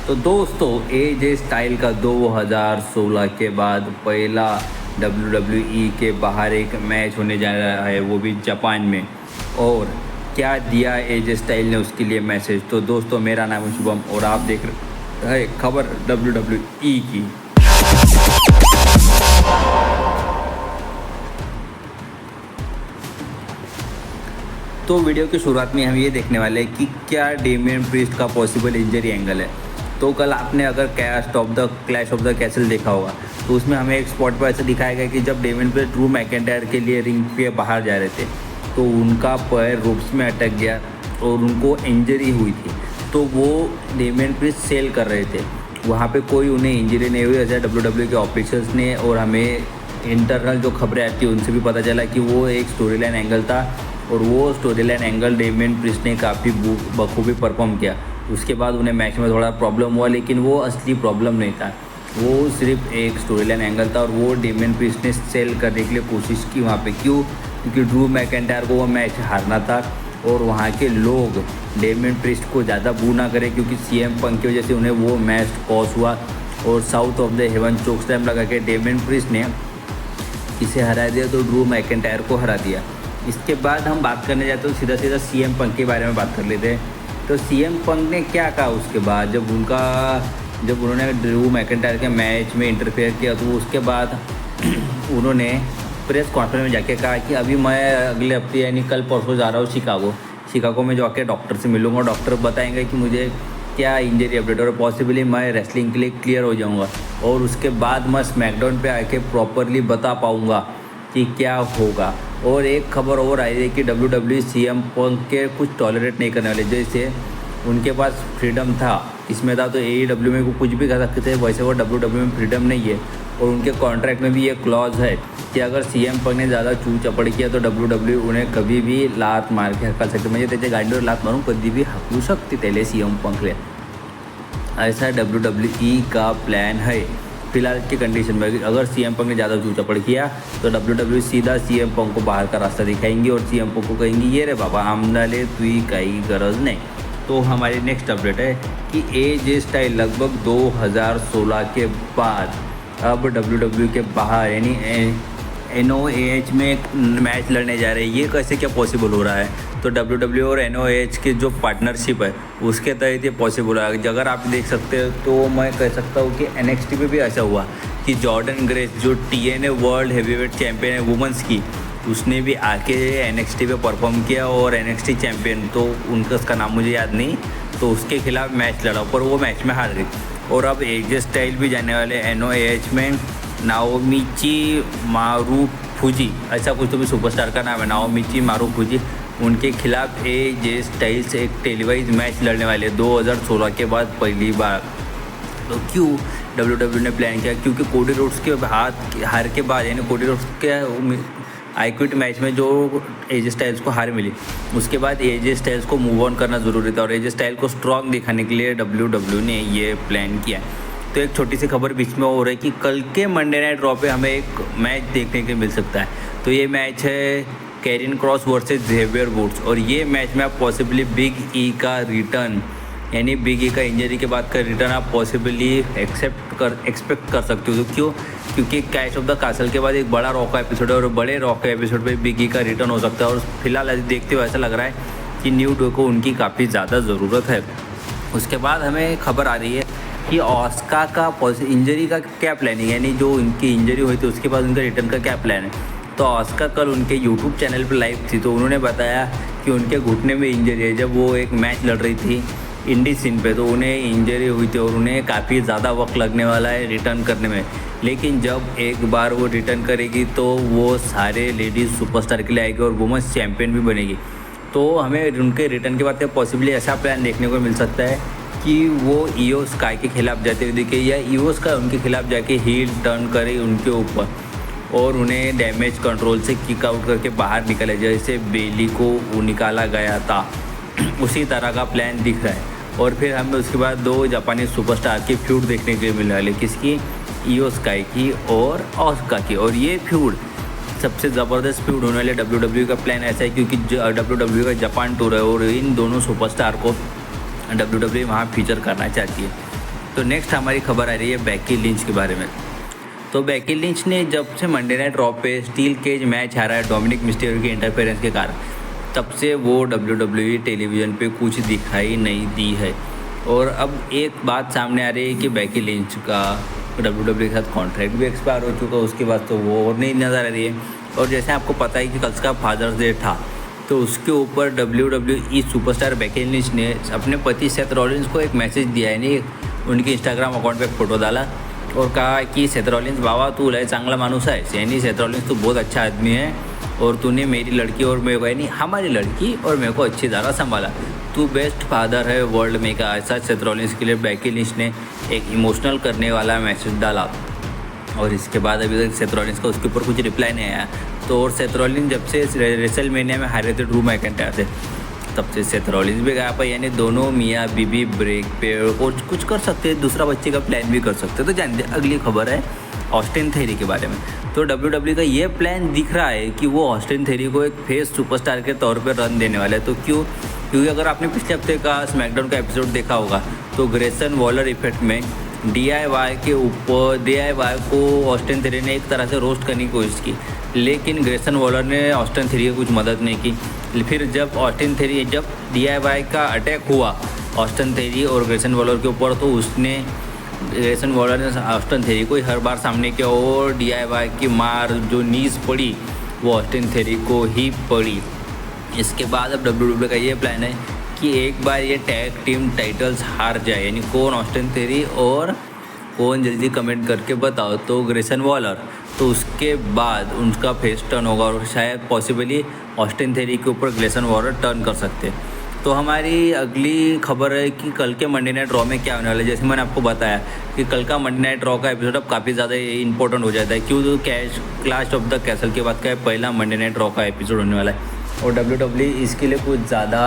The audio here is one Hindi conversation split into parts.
तो दोस्तों एजे स्टाइल का 2016 के बाद पहला WWE के बाहर एक मैच होने जा रहा है, वो भी जापान में। और क्या दिया एजे स्टाइल ने उसके लिए मैसेज। तो दोस्तों मेरा नाम है शुभम और आप देख रहे हैं खबर WWE की। तो वीडियो की शुरुआत में हम ये देखने वाले हैं कि क्या डेमियन प्रीस्ट का पॉसिबल इंजरी एंगल है। तो कल आपने अगर क्लैश ऑफ द कैसल देखा होगा तो उसमें हमें एक स्पॉट पर ऐसा दिखाया गया कि जब डेमियन प्रीस्ट ड्रू मैकेंटायर के लिए रिंग पे बाहर जा रहे थे तो उनका पैर रोप्स में अटक गया और उनको इंजरी हुई थी। तो वो डेमियन प्रीस्ट सेल कर रहे थे, वहाँ पे कोई उन्हें इंजरी नहीं हुई ऐसा WWE के ऑफिशियल्स ने। और हमें इंटरनल जो खबरें आती हैं उनसे भी पता चला कि वो एक स्टोरी लाइन एंगल था और वो story line angle Damien priest ने काफ़ी बखूबी परफॉर्म किया। उसके बाद उन्हें मैच में थोड़ा प्रॉब्लम हुआ, लेकिन वो असली प्रॉब्लम नहीं था, वो सिर्फ एक स्टोरी लाइन एंगल था। और वो डेमियन प्रीस्ट ने सेल करने के लिए कोशिश की वहाँ पे। क्यों? क्योंकि ड्रू मैकेंटायर को वो मैच हारना था और वहाँ के लोग डेमियन प्रीस्ट को ज़्यादा बू ना करें, क्योंकि CM पंक की वजह से उन्हें वो मैच कॉस हुआ। और south of the heaven choke slam लगा के डेमियन प्रीस्ट ने इसे हरा दिया, तो ड्रू मैकेंटायर को हरा दिया। इसके बाद हम बात करने जाते तो सीधा CM पंक के बारे में बात कर लेते हैं। तो CM पंक ने क्या कहा उसके बाद, जब उन्होंने ड्रू मैकेंटायर के मैच में इंटरफेयर किया तो उसके बाद उन्होंने प्रेस कॉन्फ्रेंस में जाके कहा कि अभी मैं अगले हफ्ते यानी कल परसों जा रहा हूँ शिकागो में जाके डॉक्टर से मिलूँगा। डॉक्टर बताएंगे कि मुझे क्या इंजरी अपडेट और पॉसिबली मैं रेसलिंग के लिए क्लियर हो जाऊँगा और उसके बाद मैं स्मैकडाउन पे आके प्रॉपरली बता पाऊँगा कि क्या होगा। और एक खबर और आई है कि WWE CM पंक के कुछ टॉलरेट नहीं करने वाले, जैसे उनके पास फ्रीडम था इसमें था तो AEW में वो कुछ भी कर सकते थे, वैसे वो WWE में फ्रीडम नहीं है। और उनके कॉन्ट्रैक्ट में भी ये क्लॉज है कि अगर CM पंक ने ज़्यादा चू चपड़ किया तो WWE उन्हें कभी भी लात मार के हकल सकते। म्हणजे त्याच्या गाडीवर लात मारून कधी भी हकलू शकते त्याला CM पंकले, ऐसा WWE का प्लान है फिलहाल की कंडीशन में। अगर CM पंक ने ज़्यादा चू चपड़ किया तो WWE सीधा CM पंक को बाहर का रास्ता दिखाएंगी और CM पंक को कहेंगी ये रे बाबा आमदाले तुई काही गरज नहीं। तो हमारी नेक्स्ट अपडेट है कि एजे स्टाइल लगभग 2016 के बाद अब WWE के बाहर यानी NOAH में एक मैच लड़ने जा रहे हैं। ये कैसे क्या पॉसिबल हो रहा है? तो WWE और NOAH की जो पार्टनरशिप है उसके तहत ये पॉसिबल है। अगर आप देख सकते हो तो मैं कह सकता हूँ कि NXT पे भी ऐसा हुआ कि जॉर्डन ग्रेस जो TNA वर्ल्ड हेवीवेट चैम्पियन है वुमेंस की, उसने भी आके NXT पे परफॉर्म किया और NXT चैम्पियन, तो उनका उसका नाम मुझे याद नहीं, तो उसके खिलाफ मैच लड़ा पर वो मैच में हार गई। और अब एजे स्टाइल भी जाने वाले NOAH में। नाओमिची मारुफुजी ऐसा कुछ तो भी सुपरस्टार का नाम है, नाओमिची मारुफुजी, उनके खिलाफ एजे स्टाइल से एक टेलीवाइज मैच लड़ने वाले 2016 के बाद पहली बार। तो क्यों WWE ने प्लान किया? क्योंकि कोडी रोड्स के हार के बाद यानी कोडी रोड्स के आई क्विट मैच में जो एजे स्टाइल्स को हार मिली, उसके बाद एजे स्टाइल्स को मूव ऑन करना ज़रूरी था और एजे स्टाइल को स्ट्रॉन्ग दिखाने के लिए WWE ने ये प्लान किया। तो एक छोटी सी खबर बीच में हो रही है कि कल के मंडे नाइट रॉ पे हमें एक मैच देखने के मिल सकता है। तो ये मैच है Karrion Kross versus Xavier Woods और ये मैच में आप पॉसिबली बिग ई का रिटर्न यानी बिग ई का इंजरी के बाद का रिटर्न आप पॉसिबली एक्सपेक्ट कर सकते हो। तो क्यों? क्योंकि क्लैश ऑफ द कैसल के बाद एक बड़ा रॉ का एपिसोड है और बड़े रॉ के एपिसोड पे बिग ई का रिटर्न हो सकता है। और फिलहाल देखते हुए ऐसा लग रहा है कि न्यू डे को उनकी काफ़ी ज़्यादा ज़रूरत है। उसके बाद हमें खबर आ रही है कि ऑस्का का इंजरी का क्या प्लान है, यानी जो उनकी इंजरी हुई थी उसके बाद उनका रिटर्न का क्या प्लान है। तो ऑस्का कल उनके यूट्यूब चैनल पर लाइव थी तो उन्होंने बताया कि उनके घुटने में इंजरी है। जब वो एक मैच लड़ रही थी इंडी सीन पे तो उन्हें इंजरी हुई थी और उन्हें काफ़ी ज़्यादा वक्त लगने वाला है रिटर्न करने में। लेकिन जब एक बार वो रिटर्न करेगी तो वो सारे लेडीज़ सुपरस्टार के लिए आएगी और वुमेंस चैम्पियन भी बनेगी। तो हमें उनके रिटर्न के बाद पॉसिबली ऐसा प्लान देखने को मिल सकता है कि वो ईओ स्काई के खिलाफ जाते हुए दिखे या ईओ स्काई उनके खिलाफ जाके हील टर्न करे उनके ऊपर और उन्हें डैमेज कंट्रोल से किक आउट करके बाहर निकाले, जैसे बेली को निकाला गया था उसी तरह का प्लान दिख रहा है। और फिर हमें उसके बाद 2 जापानी सुपरस्टार की फ्यूड देखने के लिए मिलने वाले, किसकी? ईओ स्काई की और ऑस्का की। और ये फ्यूड सबसे ज़बरदस्त फ्यूड होने वाले WWE का प्लान ऐसा है क्योंकि WWE का जापान टूर है और इन दोनों सुपरस्टार को WWE वहाँ फीचर करना चाहती है। तो नेक्स्ट हमारी खबर आ रही है बेकी लिंच के बारे में। तो बेकी लिंच ने जब से मंडे नाइट रॉ पे स्टील केज मैच हारा है डोमिनिक मिस्टेरियो के इंटरफेरेंस के कारण, तब से वो WWE टेलीविज़न पे कुछ दिखाई नहीं दी है। और अब एक बात सामने आ रही है कि बेकी लिंच का WWE के साथ कॉन्ट्रैक्ट भी एक्सपायर हो चुका है, उसके बाद तो वो और नहीं नज़र आ रही है। और जैसे आपको पता है कि कल का फादर्स डे था, तो उसके ऊपर WWE सुपरस्टार बेकी लिंच ने अपने पति सेथ रॉलिन्स को एक मैसेज दिया है, नहीं उनके इंस्टाग्राम अकाउंट पे एक फ़ोटो डाला और कहा कि सेथ रॉलिन्स बाबा तू लय चांगला माणूस है, यानी सेथ रॉलिन्स तू बहुत अच्छा आदमी है और तूने मेरी लड़की और मेरे को यानी हमारी लड़की और मेरे को अच्छी तरह संभाला, तू बेस्ट फादर है वर्ल्ड में का। ऐसा सेथ रॉलिन्स के लिए बेकी लिंच ने एक इमोशनल करने वाला मैसेज डाला। और इसके बाद अभी तक सेथ रॉलिन्स का उसके ऊपर कुछ रिप्लाई नहीं आया। तो और सेथ रॉलिन्स जब से रेसलमेनिया में हारे थे ड्रू मैकिंटायर से, तब से सेथ रॉलिन्स भी गया पर, यानी दोनों मियाँ बीबी ब्रेक पे और कुछ कर सकते हैं, दूसरा बच्चे का प्लान भी कर सकते हैं। तो जानते अगली खबर है ऑस्टिन थेरी के बारे में। तो WWE का ये प्लान दिख रहा है कि वो ऑस्टिन थेरी को एक फेस सुपरस्टार के तौर पे रन देने वाला है। तो क्योंकि अगर आपने पिछले हफ्ते का स्मैकडाउन का एपिसोड देखा होगा, तो ग्रेसन वॉलर इफेक्ट में DIY के ऊपर DIY को ऑस्टिन थेरी ने एक तरह से रोस्ट करने की कोशिश की, लेकिन ग्रेसन वॉलर ने ऑस्टिन थेरी की कुछ मदद नहीं की। फिर जब DIY का अटैक हुआ ऑस्टिन थेरी और ग्रेसन वॉलर के ऊपर, तो उसने ग्रेसन वॉलर ने ऑस्टिन थेरी को हर बार सामने किया और DIY की मार जो नीज पड़ी वो ऑस्टिन थेरी को ही पड़ी। इसके बाद अब WWE का ये प्लान है कि एक बार ये टैग टीम टाइटल्स हार जाए, यानी कौन ऑस्टिन थेरी और कौन, जल्दी कमेंट करके बताओ। तो ग्रेसन वॉलर, तो उसके बाद उनका फेस टर्न होगा और शायद पॉसिबली ऑस्टिन थेरी के ऊपर ग्रेसन वॉलर टर्न कर सकते। तो हमारी अगली खबर है कि कल के मंडे नाइट रॉ में क्या होने वाला है। जैसे मैंने आपको बताया कि कल का मंडे नाइट रॉ का एपिसोड अब काफ़ी ज़्यादा इंपॉर्टेंट हो जाता है, क्यों क्लैश ऑफ द कैसल के बाद का पहला मंडे नाइट रॉ का एपिसोड होने वाला है और WWE इसके लिए कुछ ज़्यादा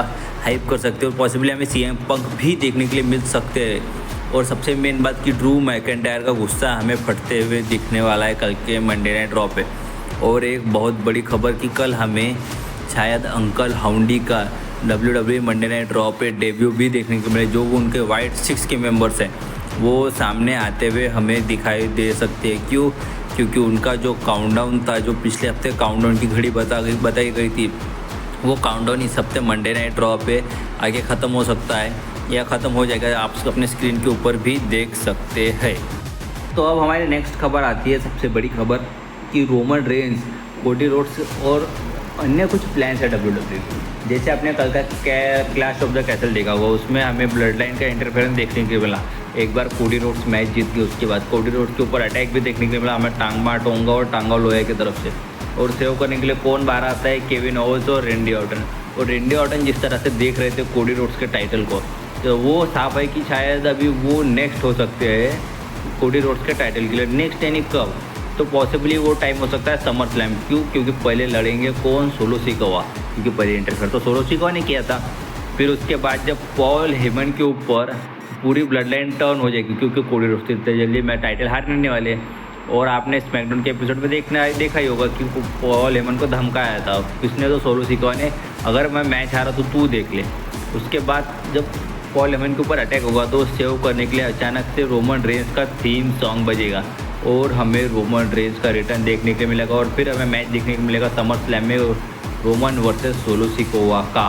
हाइप कर सकते हैं और पॉसिबली हमें CM पंक भी देखने के लिए मिल सकते हैं। और सबसे मेन बात कि ड्रू मैकिंटायर का गुस्सा हमें फटते हुए दिखने वाला है कल के मंडे नाइट रॉ पे। और एक बहुत बड़ी खबर कि कल हमें शायद अंकल हाउंडी का WWE मंडे नाइट रॉ पे डेब्यू भी देखने को मिले, जो उनके वाइट 6 के मेंबर्स हैं वो सामने आते हुए हमें दिखाई दे सकते हैं। क्योंकि उनका जो काउंटडाउन था, जो पिछले हफ्ते काउंटडाउन की घड़ी बताई गई थी, वो काउंटडाउन इस हफ्ते मंडे नाइट रॉ पे आगे ख़त्म हो सकता है या ख़त्म हो जाएगा, आप अपने स्क्रीन के ऊपर भी देख सकते हैं। तो अब हमारी नेक्स्ट खबर आती है, सबसे बड़ी खबर कि रोमन रेंस, कोडी रोड्स और अन्य कुछ प्लान्स है WWE। जैसे आपने कल का क्लैश ऑफ द कैसल देखा होगा, उसमें हमें ब्लड लाइन का इंटरफेरेंस देखने के लिए मिला। एक बार कोडी रोड्स मैच जीत गई, उसके बाद कोडी रोड्स के ऊपर अटैक भी देखने के लिए मिला हमें टांगमा टोंगा और टांगा लोया की तरफ से। और सेव करने के लिए कौन बाहर आता है, केविन ओवेंस और रेंडी ऑर्टन। और रेंडी ऑर्टन जिस तरह से देख रहे थे कोडी रोड्स के टाइटल को, तो वो साफ है कि शायद अभी वो नेक्स्ट हो सकते हैं कोडी रोड्स के टाइटल के लिए। नेक्स्ट यानी कब, तो पॉसिबली वो टाइम हो सकता है समर स्लैम। क्योंकि पहले लड़ेंगे कौन, सोलो सिकोवा, क्योंकि पहले इंटरफेयर तो सोलो सिकोवा ने किया था। फिर उसके बाद जब पॉल हेमन के ऊपर पूरी ब्लड लाइन टर्न हो जाएगी, क्योंकि कोडी रोड्स इतने जल्दी मैं टाइटल हारने वाले। और आपने स्मैकडाउन के एपिसोड में देखा ही होगा कि पॉल हेमन को धमकाया था किसने, तो सोलो सिकोवा ने, अगर मैं मैच हारा तो तू देख ले। उसके बाद जब पॉल हेमन के ऊपर अटैक होगा तो सेव करने के लिए अचानक से रोमन रेंस का थीम सॉन्ग बजेगा और हमें रोमन रेंस का रिटर्न देखने के लिए मिलेगा। और फिर हमें मैच देखने को मिलेगा समर स्लैम में रोमन वर्सेस सोलो सिकोवा का।